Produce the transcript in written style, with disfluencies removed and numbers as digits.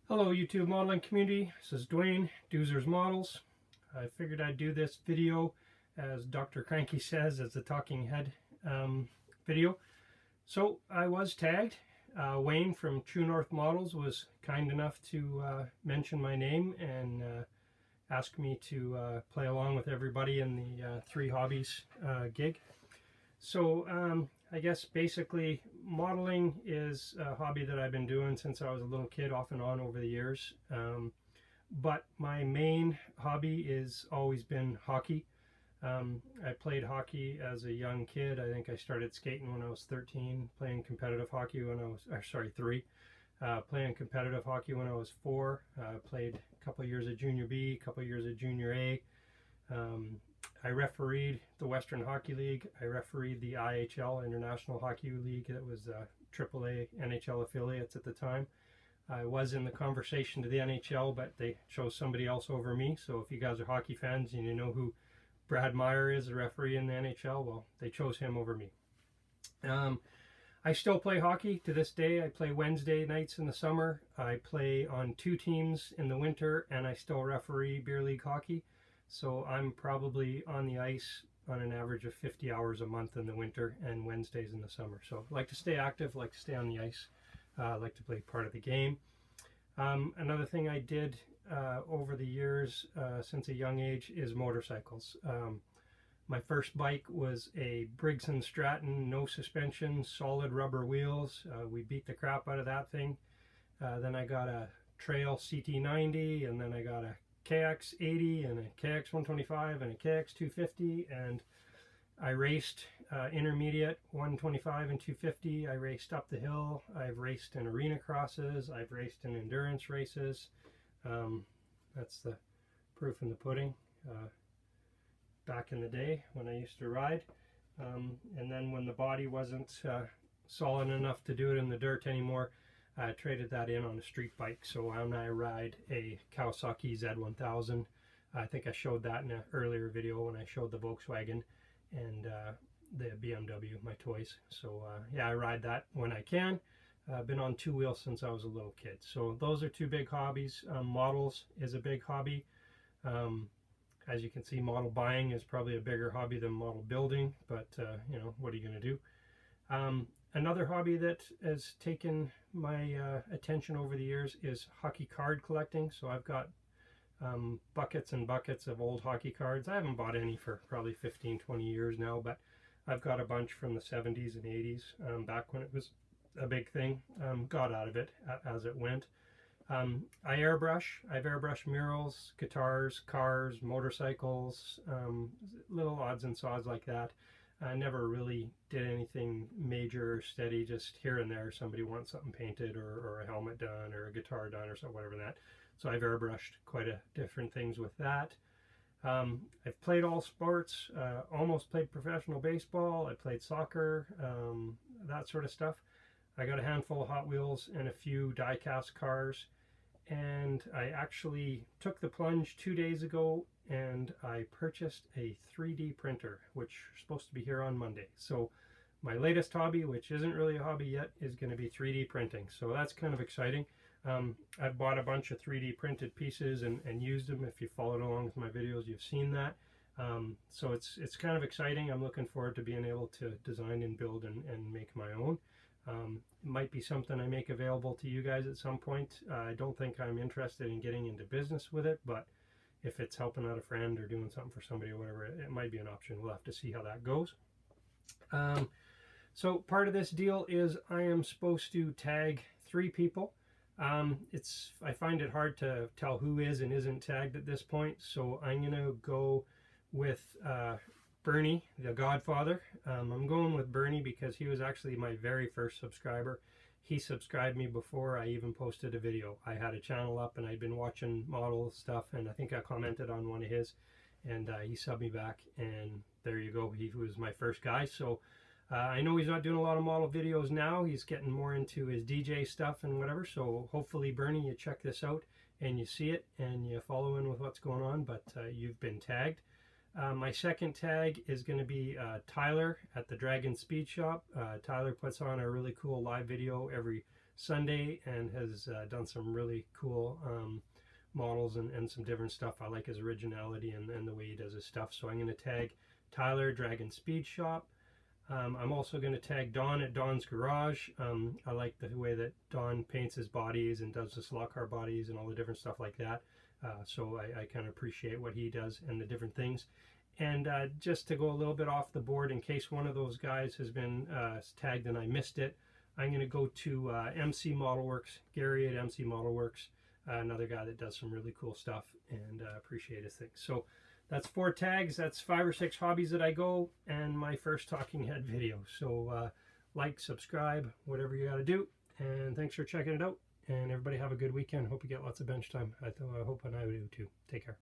Hello YouTube modeling community, this is Dwayne, Doozer's Models. I figured I'd do this video, as Dr. Cranky says, as a talking head video. So I was tagged. Wayne from True North Models was kind enough to mention my name and ask me to play along with everybody in the Three Hobbies gig. So I guess basically modeling is a hobby that I've been doing since I was a little kid, off and on over the years. But my main hobby has always been hockey. I played hockey as a young kid. I think I started skating when I was 13, playing competitive hockey when I was, 3. Playing competitive hockey when I was 4. Played a couple of years of Junior B, a couple of years of Junior A. I refereed the Western Hockey League. I refereed the IHL, International Hockey League. That was AAA NHL affiliates at the time. I was in the conversation to the NHL, but they chose somebody else over me. So if you guys are hockey fans and you know who Brad Meyer is, the referee in the NHL, well, they chose him over me. I still play hockey to this day. I play Wednesday nights in the summer. I play on 2 teams in the winter, and I still referee beer league hockey. So I'm probably on the ice on an average of 50 hours a month in the winter and Wednesdays in the summer. So I like to stay active, like to stay on the ice, like to play part of the game. Another thing I did over the years since a young age is motorcycles. My first bike was a Briggs & Stratton, no suspension, solid rubber wheels. We beat the crap out of that thing. Then I got a Trail CT90, and then I got a KX80 and a KX125 and a KX250, and I raced intermediate 125 and 250. I raced up the hill. I've raced in arena crosses. I've raced in endurance races. That's the proof in the pudding. Back in the day when I used to ride, and then when the body wasn't solid enough to do it in the dirt anymore, I traded that in on a street bike. So now I ride a Kawasaki Z1000. I think I showed that in an earlier video when I showed the Volkswagen and the BMW, my toys. So yeah, I ride that when I can. I've been on 2 wheels since I was a little kid. So those are 2 big hobbies. Models is a big hobby. As you can see, model buying is probably a bigger hobby than model building, but you know, what are you going to do? Another hobby that has taken my attention over the years is hockey card collecting. So I've got buckets and buckets of old hockey cards. I haven't bought any for probably 15-20 years now, but I've got a bunch from the 70s and 80s, back when it was a big thing. Got out of it as it went. I've airbrushed murals, guitars, cars, motorcycles, little odds and sods like that. I never really did anything major or steady, just here and there somebody wants something painted or a helmet done or a guitar done or so, whatever that. So I've airbrushed quite a different things with that. I've played all sports, almost played professional baseball. I played soccer, that sort of stuff. I got a handful of Hot Wheels and a few die-cast cars. And I actually took the plunge 2 days ago, and I purchased a 3D printer, which is supposed to be here on Monday. So my latest hobby, which isn't really a hobby yet, is going to be 3D printing. So that's kind of exciting. I've bought a bunch of 3D printed pieces and used them. If you followed along with my videos, you've seen that. So it's kind of exciting. I'm looking forward to being able to design and build and make my own. It might be something I make available to you guys at some point. I don't think I'm interested in getting into business with it, but if it's helping out a friend or doing something for somebody or whatever, it might be an option. We'll have to see how that goes. So part of this deal is I am supposed to tag 3 people. I find it hard to tell who is and isn't tagged at this point, so I'm gonna go with Bernie, the Godfather. I'm going with Bernie because he was actually my very first subscriber. He subscribed me before I even posted a video. I had a channel up and I'd been watching model stuff, and I think I commented on one of his, and he subbed me back, and there you go. He was my first guy. So I know he's not doing a lot of model videos now. He's getting more into his DJ stuff and whatever. So hopefully, Bernie, you check this out and you see it and you follow in with what's going on, but you've been tagged. My second tag is going to be Tyler at the Dragon Speed Shop. Tyler puts on a really cool live video every Sunday and has done some really cool models and some different stuff. I like his originality and the way he does his stuff. So I'm going to tag Tyler, Dragon Speed Shop. I'm also going to tag Don at Don's Garage. I like the way that Don paints his bodies and does the slot car bodies and all the different stuff like that. So I kind of appreciate what he does and the different things. And just to go a little bit off the board, in case one of those guys has been tagged and I missed it, I'm going to go to MC Model Works, Gary at MC Model Works, another guy that does some really cool stuff, and appreciate his things. So that's 4 tags. That's 5 or 6 hobbies that I go, and my first Talking Head video. So like, subscribe, whatever you got to do. And thanks for checking it out. And everybody have a good weekend. Hope you get lots of bench time. I hope I do too. Take care.